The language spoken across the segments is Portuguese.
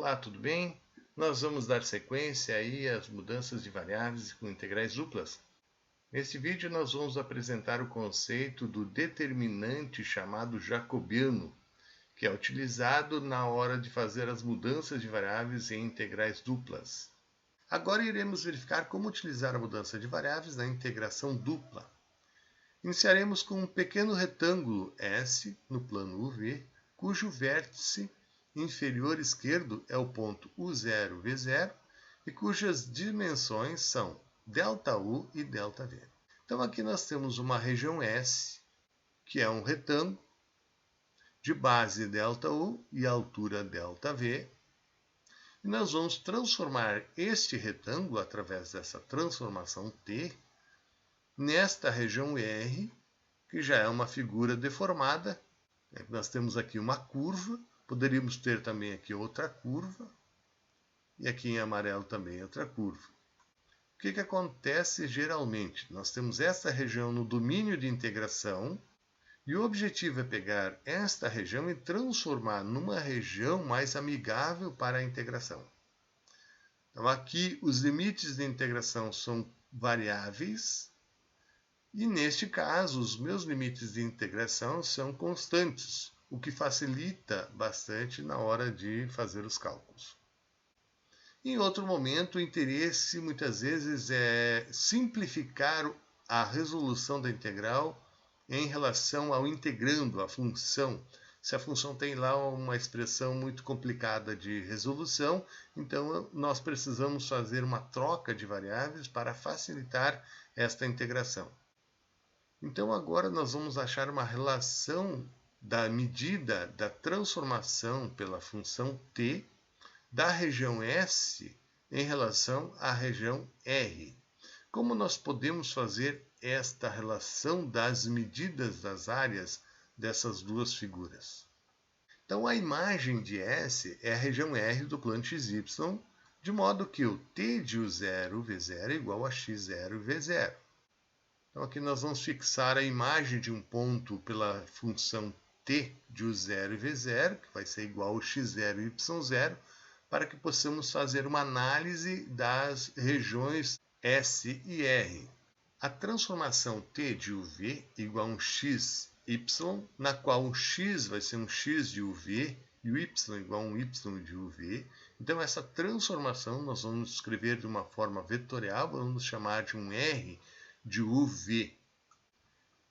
Olá, tudo bem? Nós vamos dar sequência aí às mudanças de variáveis com integrais duplas. Neste vídeo nós vamos apresentar o conceito do determinante chamado jacobiano, que é utilizado na hora de fazer as mudanças de variáveis em integrais duplas. Agora iremos verificar como utilizar a mudança de variáveis na integração dupla. Iniciaremos com um pequeno retângulo S no plano UV, cujo vértice inferior esquerdo é o ponto U0, V0 e cujas dimensões são ΔU e ΔV. Então aqui nós temos uma região S, que é um retângulo de base ΔU e altura ΔV. E nós vamos transformar este retângulo através dessa transformação T nesta região R, que já é uma figura deformada. Nós temos aqui uma curva, poderíamos ter também aqui outra curva, e aqui em amarelo também outra curva. O que acontece geralmente? Nós temos essa região no domínio de integração, e o objetivo é pegar esta região e transformar numa região mais amigável para a integração. Então aqui os limites de integração são variáveis, e neste caso, os meus limites de integração são constantes, o que facilita bastante na hora de fazer os cálculos. Em outro momento, o interesse muitas vezes é simplificar a resolução da integral em relação ao integrando, a função. Se a função tem lá uma expressão muito complicada de resolução, então nós precisamos fazer uma troca de variáveis para facilitar esta integração. Então agora nós vamos achar uma relação da medida da transformação pela função t da região S em relação à região R. Como nós podemos fazer esta relação das medidas das áreas dessas duas figuras? Então a imagem de S é a região R do plano XY, de modo que o t de U0, V0 é igual a x0, V0. Então aqui nós vamos fixar a imagem de um ponto pela função t de U0 e V0, que vai ser igual a x0 e y0, para que possamos fazer uma análise das regiões S e R. A transformação t de UV igual a um x, y, na qual o x vai ser um x de UV e o y igual a um y de UV. Então essa transformação nós vamos escrever de uma forma vetorial, vamos chamar de um R de UV.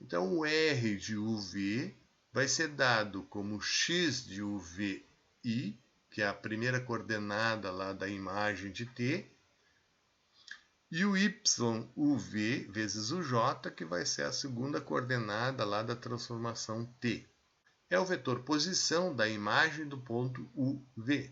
Então o R de UV vai ser dado como x de UVI, que é a primeira coordenada lá da imagem de t, e o y UV vezes o j, que vai ser a segunda coordenada lá da transformação t. É o vetor posição da imagem do ponto UV.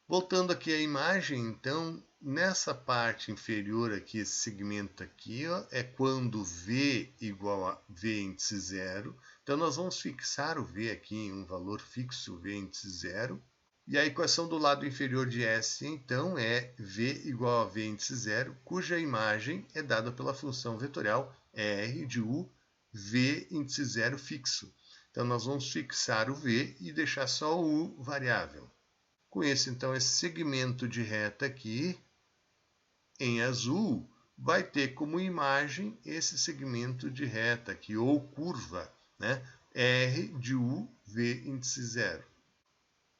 Voltando aqui à imagem, então, nessa parte inferior aqui, esse segmento aqui, ó, é quando V igual a V índice 0. Então, nós vamos fixar o V aqui em um valor fixo, V índice 0. E a equação do lado inferior de S, então, é V igual a V índice 0, cuja imagem é dada pela função vetorial R de U, V índice 0 fixo. Então, nós vamos fixar o V e deixar só o U variável. Conheço então esse segmento de reta aqui, em azul, vai ter como imagem esse segmento de reta aqui, ou curva, né? R de U, V índice 0.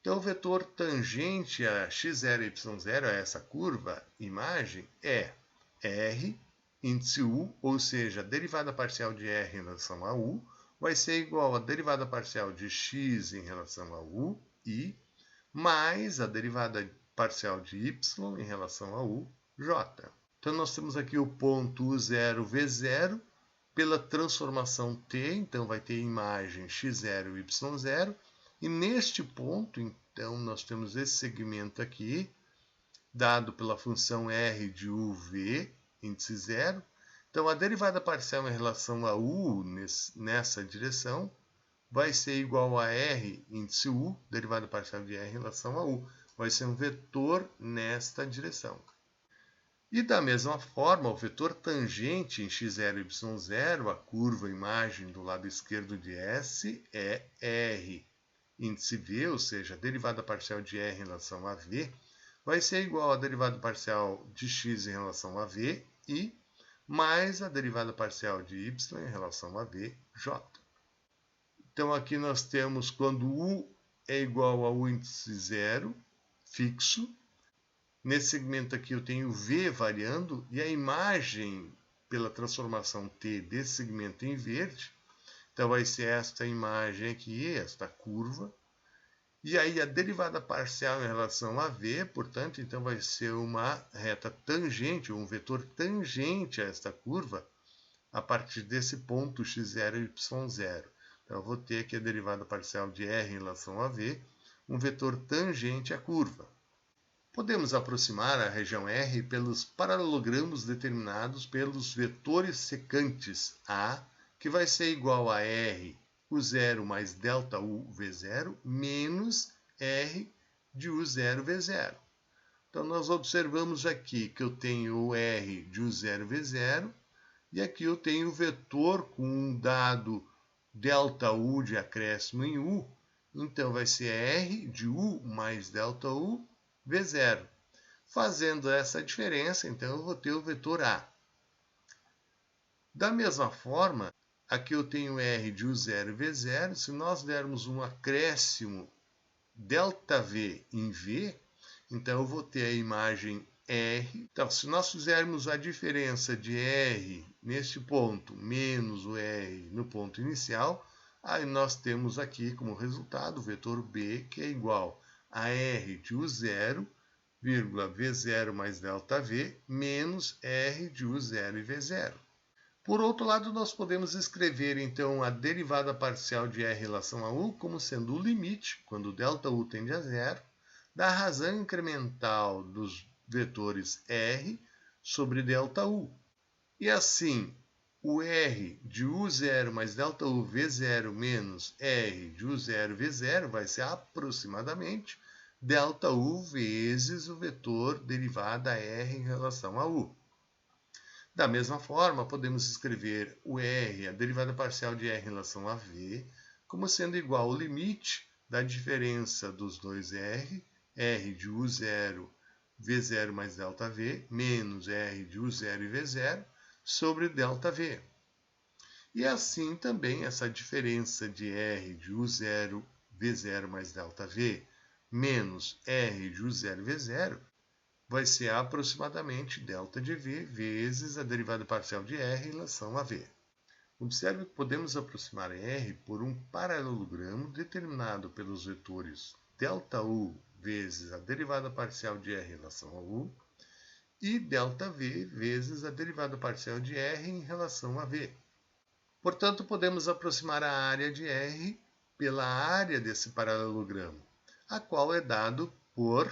Então o vetor tangente a x0 e y0, a essa curva, imagem, é R índice U, ou seja, a derivada parcial de R em relação a U, vai ser igual à derivada parcial de x em relação a U, I, mais a derivada parcial de y em relação a u, j. Então, nós temos aqui o ponto U0, V0, pela transformação t, então vai ter imagem x0 e y0, e neste ponto, então, nós temos esse segmento aqui, dado pela função r de uv, índice 0. Então, a derivada parcial em relação a u, nessa direção, vai ser igual a R índice U, derivada parcial de R em relação a U. Vai ser um vetor nesta direção. E da mesma forma, o vetor tangente em x0 e y0, a curva imagem do lado esquerdo de S, é R índice V, ou seja, a derivada parcial de R em relação a V, vai ser igual à derivada parcial de x em relação a V e mais a derivada parcial de y em relação a VJ. Então, aqui nós temos quando U é igual ao índice zero, fixo. Nesse segmento aqui eu tenho V variando e a imagem pela transformação T desse segmento em verde. Então, vai ser esta imagem aqui, esta curva. E aí a derivada parcial em relação a V, portanto, então vai ser uma reta tangente, um vetor tangente a esta curva, a partir desse ponto x0 e y0. Então, eu vou ter aqui a derivada parcial de R em relação a V, um vetor tangente à curva. Podemos aproximar a região R pelos paralelogramos determinados pelos vetores secantes A, que vai ser igual a R U0 mais delta U V0 menos R de U0 V0. Então, nós observamos aqui que eu tenho o R de U0 V0 e aqui eu tenho o vetor com um dado delta U de acréscimo em U. Então, vai ser R de U mais delta U V0. Fazendo essa diferença, então, eu vou ter o vetor A. Da mesma forma, aqui eu tenho R de U0 e V0. Se nós dermos um acréscimo ΔV em V, então eu vou ter a imagem R. Então, se nós fizermos a diferença de R neste ponto menos o R no ponto inicial, aí nós temos aqui como resultado o vetor B, que é igual a R de U0, V0 mais ΔV, menos R de U0 e V0. Por outro lado, nós podemos escrever, então, a derivada parcial de R em relação a U como sendo o limite, quando ΔU tende a zero, da razão incremental dos vetores R sobre ΔU. E assim, o R de U0 mais ΔU V0 menos R de U0 V0 vai ser aproximadamente ΔU vezes o vetor derivada R em relação a U. Da mesma forma, podemos escrever o R, a derivada parcial de R em relação a V, como sendo igual ao limite da diferença dos dois R, R de U0, V0 mais ΔV, menos R de U0 e V0, sobre ΔV. E assim também essa diferença de R de U0, V0 mais ΔV, menos R de U0 e V0, vai ser aproximadamente delta de V vezes a derivada parcial de R em relação a V. Observe que podemos aproximar R por um paralelogramo determinado pelos vetores ΔU vezes a derivada parcial de R em relação a U e ΔV vezes a derivada parcial de R em relação a V. Portanto, podemos aproximar a área de R pela área desse paralelogramo, a qual é dado por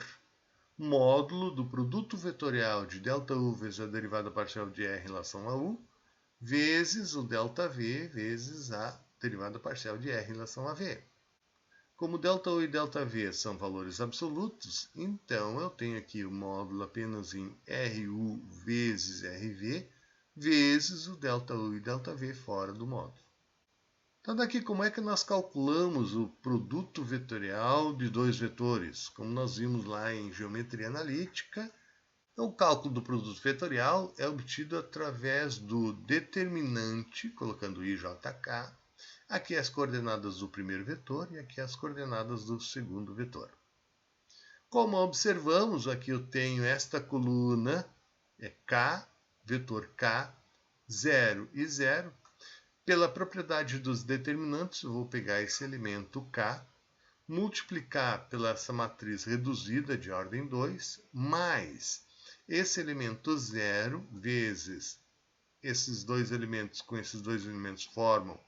módulo do produto vetorial de ΔU vezes a derivada parcial de R em relação a U, vezes o ΔV vezes a derivada parcial de R em relação a V. Como ΔU e ΔV são valores absolutos, então eu tenho aqui o módulo apenas em RU vezes RV, vezes o ΔU e ΔV fora do módulo. Então, daqui, como é que nós calculamos o produto vetorial de dois vetores? Como nós vimos lá em geometria analítica, o cálculo do produto vetorial é obtido através do determinante, colocando IJK, aqui as coordenadas do primeiro vetor e aqui as coordenadas do segundo vetor. Como observamos, aqui eu tenho esta coluna, é K, vetor K, 0 e 0. Pela propriedade dos determinantes, eu vou pegar esse elemento K, multiplicar pela essa matriz reduzida de ordem 2, mais esse elemento 0 vezes esses dois elementos com esses dois elementos formam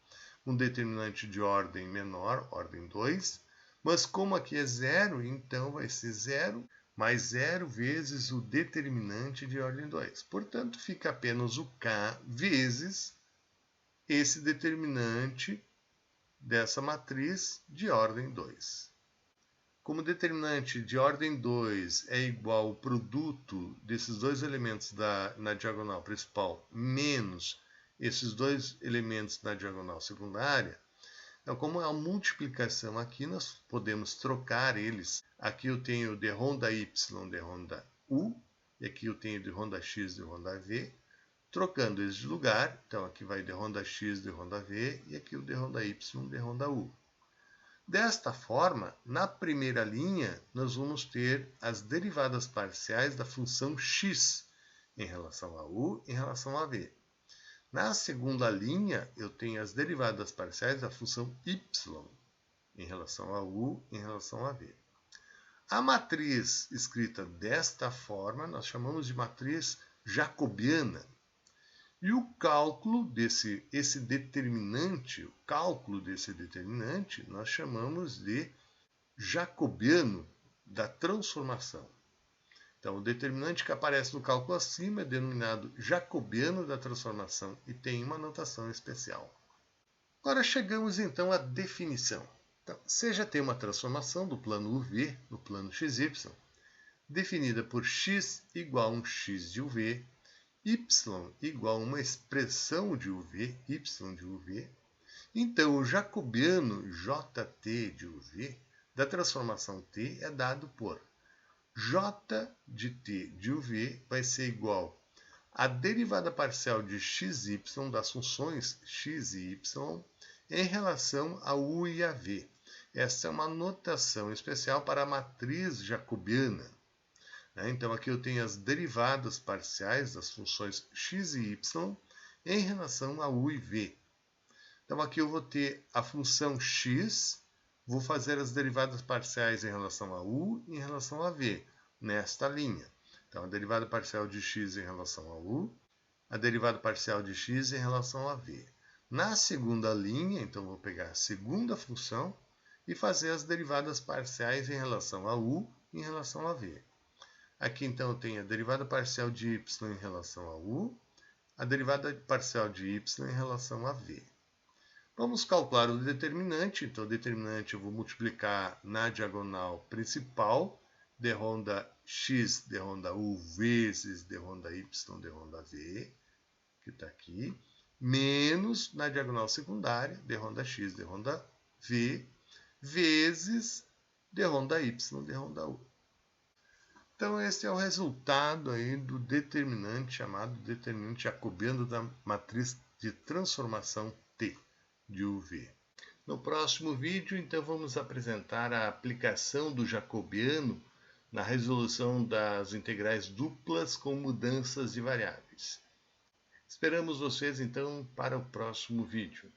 um determinante de ordem menor, ordem 2, mas como aqui é 0, então vai ser 0 mais 0 vezes o determinante de ordem 2. Portanto, fica apenas o K vezes esse determinante dessa matriz de ordem 2. Como determinante de ordem 2 é igual ao produto desses dois elementos na diagonal principal menos esses dois elementos na diagonal secundária, Então, como é uma multiplicação aqui, nós podemos trocar eles. Aqui eu tenho d ronda y, d ronda u, e aqui eu tenho d ronda x, d ronda v. Trocando eles de lugar, então aqui vai d ronda x, d ronda v, e aqui o d ronda y, d ronda u. Desta forma, na primeira linha, nós vamos ter as derivadas parciais da função x em relação a u, em relação a v. Na segunda linha, eu tenho as derivadas parciais da função y em relação a u, em relação a v. A matriz escrita desta forma, nós chamamos de matriz jacobiana. E o cálculo desse determinante, nós chamamos de jacobiano da transformação. Então, o determinante que aparece no cálculo acima é denominado jacobiano da transformação e tem uma notação especial. Agora chegamos então à definição. Então, seja tem uma transformação do plano UV no plano XY, definida por x igual a um x de UV, y igual a uma expressão de UV, y de UV. Então, o jacobiano Jt de UV da transformação T é dado por J de T de UV vai ser igual à derivada parcial de xy das funções x e y em relação a u e a v. Essa é uma notação especial para a matriz jacobiana. Então, aqui eu tenho as derivadas parciais das funções x e y em relação a u e v. Então, aqui eu vou ter a função x, vou fazer as derivadas parciais em relação a u e em relação a v, nesta linha. Então, a derivada parcial de x em relação a u, a derivada parcial de x em relação a v. Na segunda linha, então, eu vou pegar a segunda função e fazer as derivadas parciais em relação a u e em relação a v. Aqui, então, eu tenho a derivada parcial de y em relação a u, a derivada parcial de y em relação a v. Vamos calcular o determinante. Então, o determinante eu vou multiplicar na diagonal principal, d ronda x, d ronda u, vezes d ronda y, d ronda v, que está aqui, menos na diagonal secundária, d ronda x, d ronda v, vezes d ronda y, d ronda u. Então, esse é o resultado aí do determinante chamado determinante jacobiano da matriz de transformação T de UV. No próximo vídeo, então, vamos apresentar a aplicação do jacobiano na resolução das integrais duplas com mudanças de variáveis. Esperamos vocês, então, para o próximo vídeo.